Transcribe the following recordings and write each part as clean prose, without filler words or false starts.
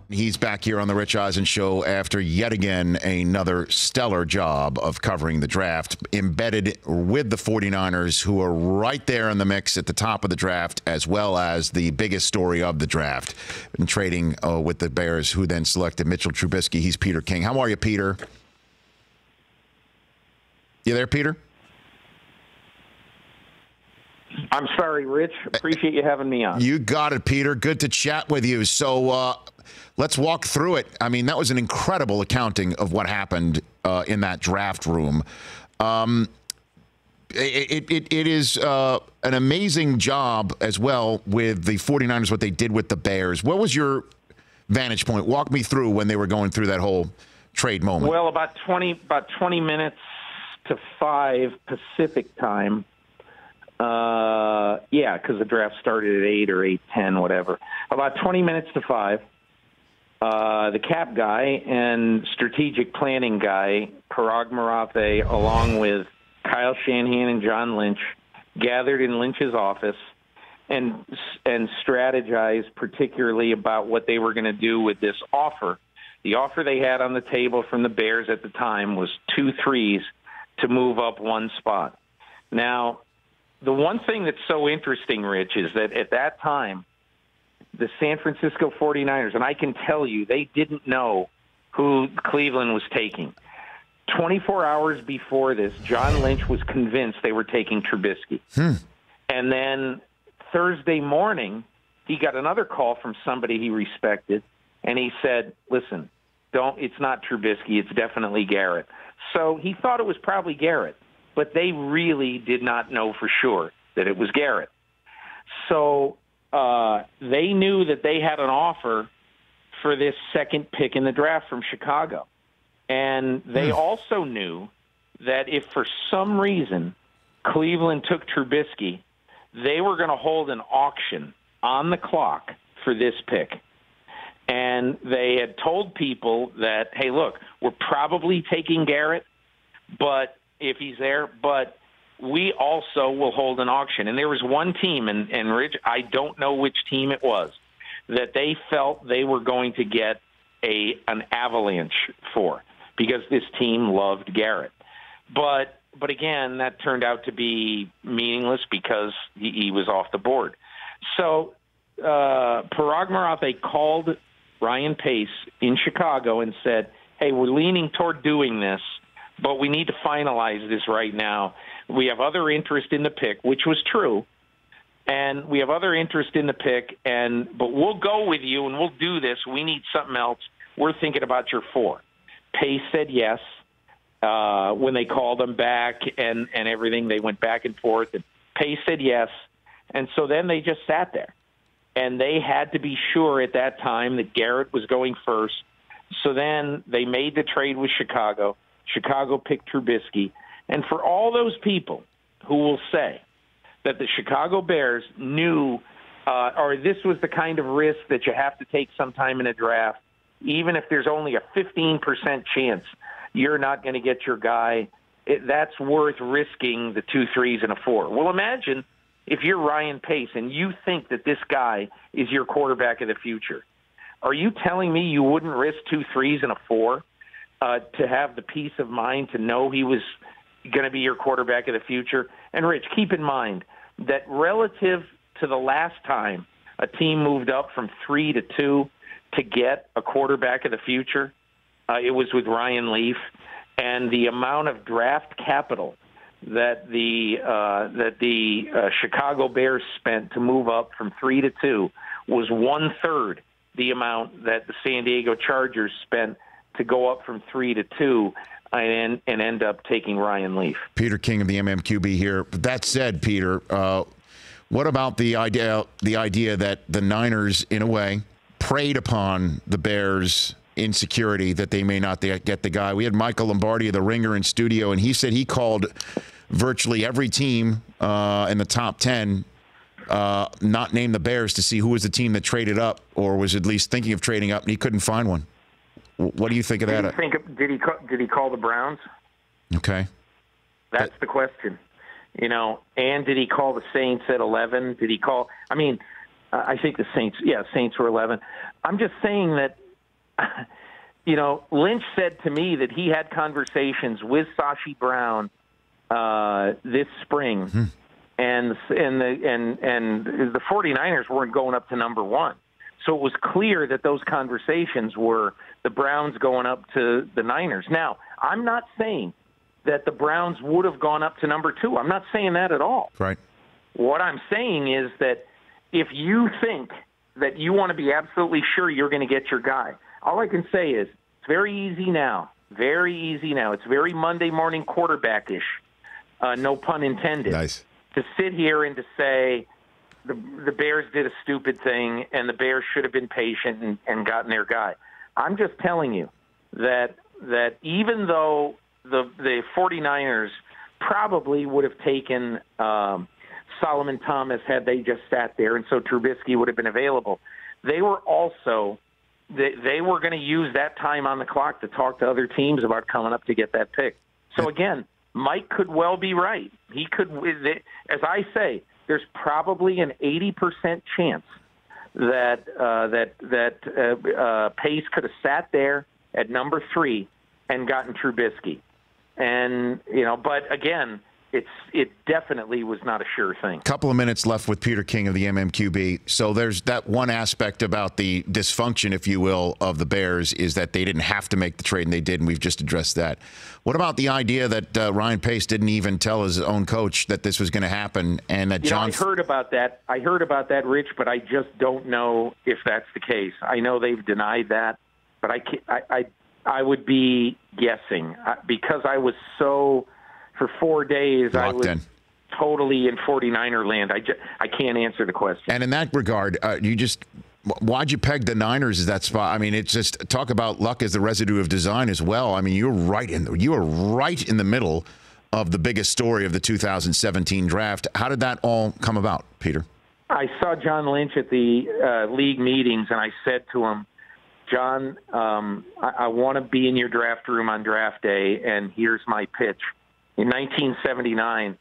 He's back here on the Rich Eisen Show after yet again another stellar job of covering the draft, embedded with the 49ers, who are right there in the mix at the top of the draft, as well as the biggest story of the draft, and trading with the Bears, who then selected Mitchell Trubisky. He's Peter King. How are you, Peter? You there, Peter? I'm sorry, Rich. Appreciate you having me on. You got it, Peter. Good to chat with you. So let's walk through it. I mean, that was an incredible accounting of what happened in that draft room. It is an amazing job as well with the 49ers, what they did with the Bears. What was your vantage point? Walk me through when they were going through that whole trade moment. Well, about 20 minutes to 5 Pacific time. Because the draft started at 8 or 8:10, whatever. About 20 minutes to 5, the cap guy and strategic planning guy, Parag Marathe, along with Kyle Shanahan and John Lynch, gathered in Lynch's office and strategized particularly about what they were going to do with this offer. The offer they had on the table from the Bears at the time was 2 threes to move up one spot. Now, the one thing that's so interesting, Rich, is that at that time, the San Francisco 49ers, and I can tell you, they didn't know who Cleveland was taking. 24 hours before this, John Lynch was convinced they were taking Trubisky. And then Thursday morning, he got another call from somebody he respected, and he said, listen, it's not Trubisky, it's definitely Garrett. So he thought it was probably Garrett. But they really did not know for sure that it was Garrett. So they knew that they had an offer for this second pick in the draft from Chicago. And they also knew that if for some reason Cleveland took Trubisky, they were going to hold an auction on the clock for this pick. And they had told people that, hey, look, we're probably taking Garrett, but if he's there, but we also will hold an auction. And there was one team, and Rich, I don't know which team it was, that they felt they were going to get an avalanche for, because this team loved Garrett. But again, that turned out to be meaningless because he was off the board. So Parag Marathe called Ryan Pace in Chicago and said, hey, we're leaning toward doing this, but we need to finalize this right now. We have other interest in the pick, which was true, and we have other interest in the pick, but we'll go with you and we'll do this. We need something else. We're thinking about your 4. Pace said yes. When they called him back and everything, they went back and forth, and Pace said yes. And so then they just sat there, and they had to be sure at that time that Garrett was going first. So then they made the trade with Chicago. Chicago picked Trubisky. And for all those people who will say that the Chicago Bears knew or this was the kind of risk that you have to take sometime in a draft, even if there's only a 15% chance you're not going to get your guy, that's worth risking the 2 threes and a 4. Well, imagine if you're Ryan Pace and you think that this guy is your quarterback of the future. Are you telling me you wouldn't risk 2 threes and a 4? To have the peace of mind to know he was going to be your quarterback of the future. And, Rich, keep in mind that relative to the last time a team moved up from 3 to 2 to get a quarterback of the future, it was with Ryan Leaf. And the amount of draft capital that the Chicago Bears spent to move up from 3 to 2 was 1/3 the amount that the San Diego Chargers spent to go up from 3 to 2 and end up taking Ryan Leaf. Peter King of the MMQB here. That said, Peter, what about the idea that the Niners, in a way, preyed upon the Bears' insecurity that they may not get the guy? We had Michael Lombardi of The Ringer in studio, and he said he called virtually every team in the top 10, not named the Bears, to see who was the team that traded up or was at least thinking of trading up, and he couldn't find one. What do you think of that? Did he call the Browns? Okay. That's the question. And did he call the Saints at 11? Did he call – I mean, I think the Saints were 11. I'm just saying that Lynch said to me that he had conversations with Sashi Brown this spring, and the 49ers weren't going up to number one. So it was clear that those conversations were the Browns going up to the Niners. Now, I'm not saying that the Browns would have gone up to number two. I'm not saying that at all. Right. What I'm saying is that if you think that you want to be absolutely sure you're going to get your guy, all I can say is it's very easy now. Very easy now. It's very Monday morning quarterback-ish, no pun intended. Nice. To sit here and to say the Bears did a stupid thing and the Bears should have been patient and gotten their guy. I'm just telling you that even though the 49ers probably would have taken Solomon Thomas had they just sat there, and so Trubisky would have been available, they were also they were going to use that time on the clock to talk to other teams about coming up to get that pick. So again, Mike could well be right. He could, as I say, there's probably an 80% chance that Pace could have sat there at number 3 and gotten Trubisky. And but again, it definitely was not a sure thing. Couple of minutes left with Peter King of the MMQB. So there's that one aspect about the dysfunction, if you will, of the Bears is that they didn't have to make the trade, and they did, and we've just addressed that. What about the idea that Ryan Pace didn't even tell his own coach that this was going to happen, and that John? I heard about that. I heard about that, Rich, but I just don't know if that's the case. I know they've denied that, but I would be guessing because I was so. For 4 days, I was totally in 49er land. I can't answer the question. And in that regard, why'd you peg the Niners as that spot? I mean, it's just talk about luck as the residue of design as well. I mean, you are right in the middle of the biggest story of the 2017 draft. How did that all come about, Peter? I saw John Lynch at the league meetings, and I said to him, John, I want to be in your draft room on draft day, and here's my pitch. In 1979,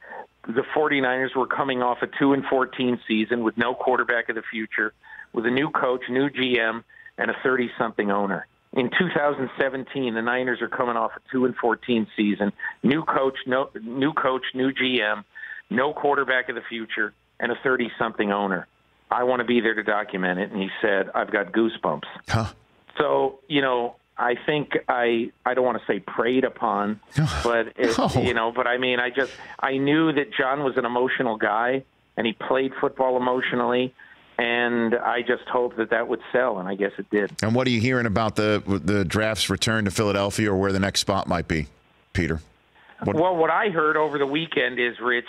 the 49ers were coming off a 2-14 season with no quarterback of the future, with a new coach, new GM, and a 30-something owner. In 2017, the Niners are coming off a 2-14 season, new coach, new GM, no quarterback of the future, and a 30-something owner. I want to be there to document it. And he said, I've got goosebumps. Huh. So, I think I don't want to say preyed upon, but but I mean, I knew that John was an emotional guy and he played football emotionally, and I just hoped that would sell, and I guess it did. And what are you hearing about the draft's return to Philadelphia, or where the next spot might be, Peter? What I heard over the weekend is, Rich,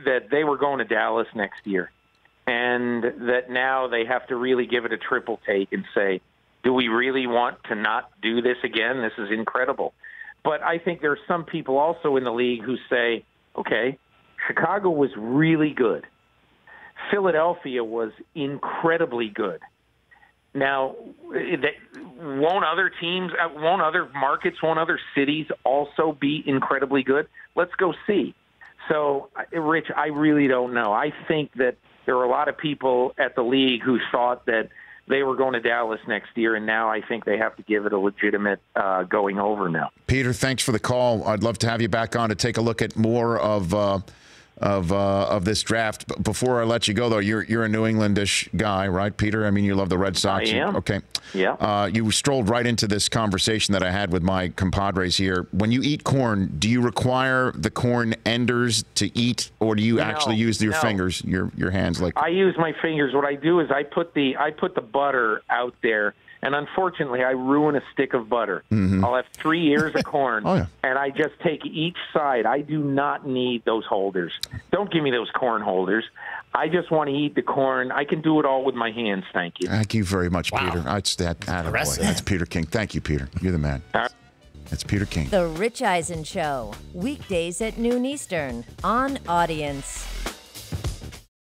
that they were going to Dallas next year, and that now they have to really give it a triple take and say, do we really want to not do this again? This is incredible. But I think there are some people also in the league who say, okay, Chicago was really good. Philadelphia was incredibly good. Now, won't other teams, won't other markets, won't other cities also be incredibly good? Let's go see. So, Rich, I really don't know. I think that there are a lot of people at the league who thought that they were going to Dallas next year, and now I think they have to give it a legitimate going over now. Peter, thanks for the call. I'd love to have you back on to take a look at more of this draft. But before I let you go, though, you're a New Englandish guy, right, Peter? I mean, you love the Red Sox. I am. Okay. Yeah. You strolled right into this conversation that I had with my compadres here. When you eat corn, do you require the corn enders to eat, or do you actually use your fingers, your hands? Like I use my fingers. What I do is I put the butter out there. And unfortunately, I ruin a stick of butter. Mm-hmm. I'll have 3 ears of corn, and I just take each side. I do not need those holders. Don't give me those corn holders. I just want to eat the corn. I can do it all with my hands. Thank you. Thank you very much, Peter. That's Peter King. Thank you, Peter. You're the man. That's Peter King. The Rich Eisen Show, weekdays at noon Eastern on Audience.